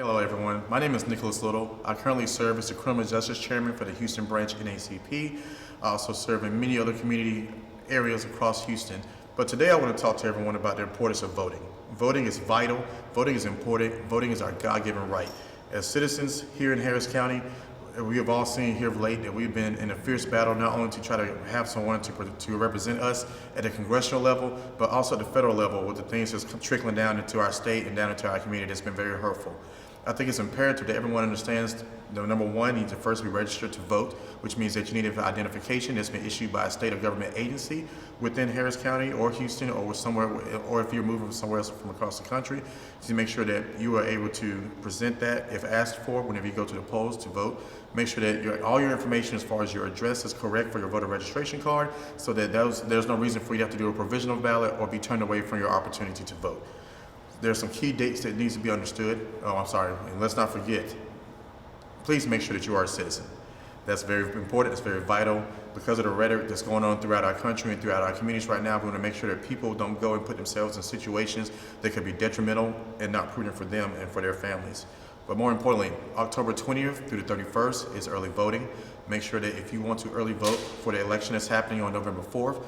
Hello everyone, my name is Nicholas Little. I currently serve as the Criminal Justice Chairman for the Houston branch NACP. I also serve in many other community areas across Houston. But today I want to talk to everyone about the importance of voting. Voting is vital, voting is important, voting is our God-given right. As citizens here in Harris County, we have all seen here of late that we've been in a fierce battle not only to try to have someone to represent us at the congressional level, but also at the federal level with the things that's trickling down into our state and down into our community that's been very hurtful. I think it's imperative that everyone understands that number one, you need to first be registered to vote, which means that you need an identification that's been issued by a state or government agency within Harris County or Houston or somewhere, or if you're moving somewhere else from across the country, to make sure that you are able to present that if asked for whenever you go to the polls to vote. Make sure that all your information as far as your address is correct for your voter registration card, so that there's no reason for you to have to do a provisional ballot or be turned away from your opportunity to vote. There are some key dates that needs to be understood. And let's not forget, please make sure that you are a citizen. That's very important, it's very vital. Because of the rhetoric that's going on throughout our country and throughout our communities right now, we want to make sure that people don't go and put themselves in situations that could be detrimental and not prudent for them and for their families. But more importantly, October 20th through the 31st is early voting. Make sure that if you want to early vote for the election that's happening on November 4th,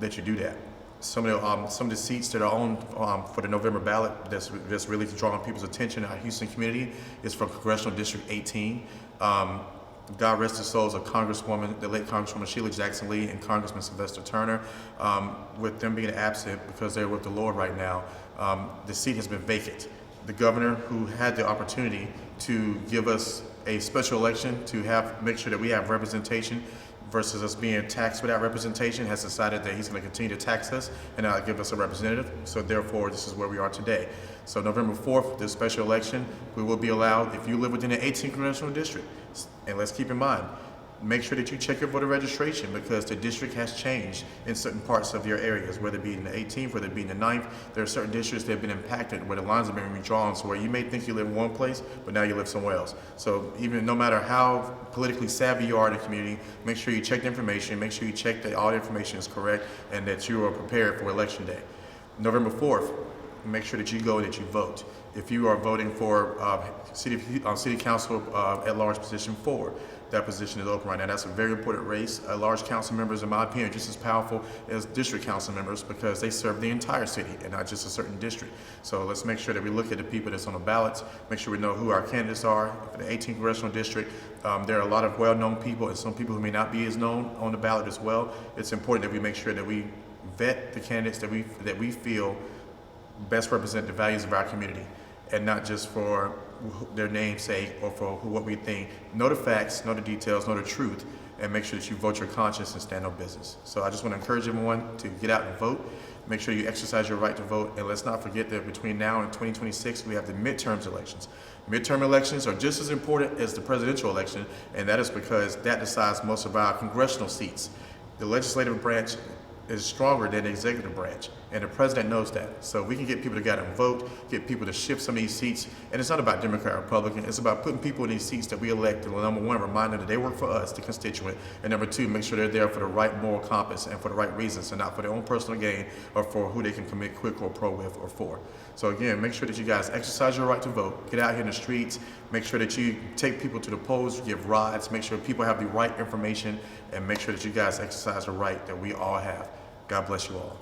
that you do that. Some of the seats that are on for the November ballot that's really drawing people's attention in our Houston community is from Congressional District 18. God rest the souls of the late Congresswoman Sheila Jackson Lee and Congressman Sylvester Turner. With them being absent because they're with the Lord right now, the seat has been vacant. The governor, who had the opportunity to give us a special election to make sure that we have representation versus us being taxed without representation, has decided that he's going to continue to tax us and not give us a representative. So therefore, this is where we are today. So November 4th, this special election, we will be allowed, if you live within the 18th congressional district, and let's keep in mind, make sure that you check your voter registration, because the district has changed in certain parts of your areas, whether it be in the 18th, whether it be in the 9th. There are certain districts that have been impacted where the lines have been redrawn, so where you may think you live in one place, but now you live somewhere else. So even no matter how politically savvy you are in the community, make sure you check the information, make sure you check that all the information is correct and that you are prepared for election day. November 4th, make sure that you go and that you vote. If you are voting for city council at-large position 4, that position is open right now. That's a very important race. Large council members, in my opinion, are just as powerful as district council members because they serve the entire city and not just a certain district. So let's make sure that we look at the people that's on the ballots, make sure we know who our candidates are. For the 18th congressional district, there are a lot of well-known people and some people who may not be as known on the ballot as well. It's important that we make sure that we vet the candidates that we feel best represent the values of our community, and not just for their namesake or for what we think. Know the facts, know the details, know the truth, and make sure that you vote your conscience and stand on business. So I just want to encourage everyone to get out and vote. Make sure you exercise your right to vote, and let's not forget that between now and 2026, we have the midterm elections. Midterm elections are just as important as the presidential election, and that is because that decides most of our congressional seats. The legislative branch is stronger than the executive branch, and the president knows that. So we can get people to get out and vote, get people to shift some of these seats, and it's not about Democrat or Republican, it's about putting people in these seats that we elect, and number one, remind them that they work for us, the constituent, and number two, make sure they're there for the right moral compass and for the right reasons, and not for their own personal gain or for who they can commit quid pro quo with or for. So again, make sure that you guys exercise your right to vote, get out here in the streets, make sure that you take people to the polls, give rides, make sure people have the right information, and make sure that you guys exercise the right that we all have. God bless you all.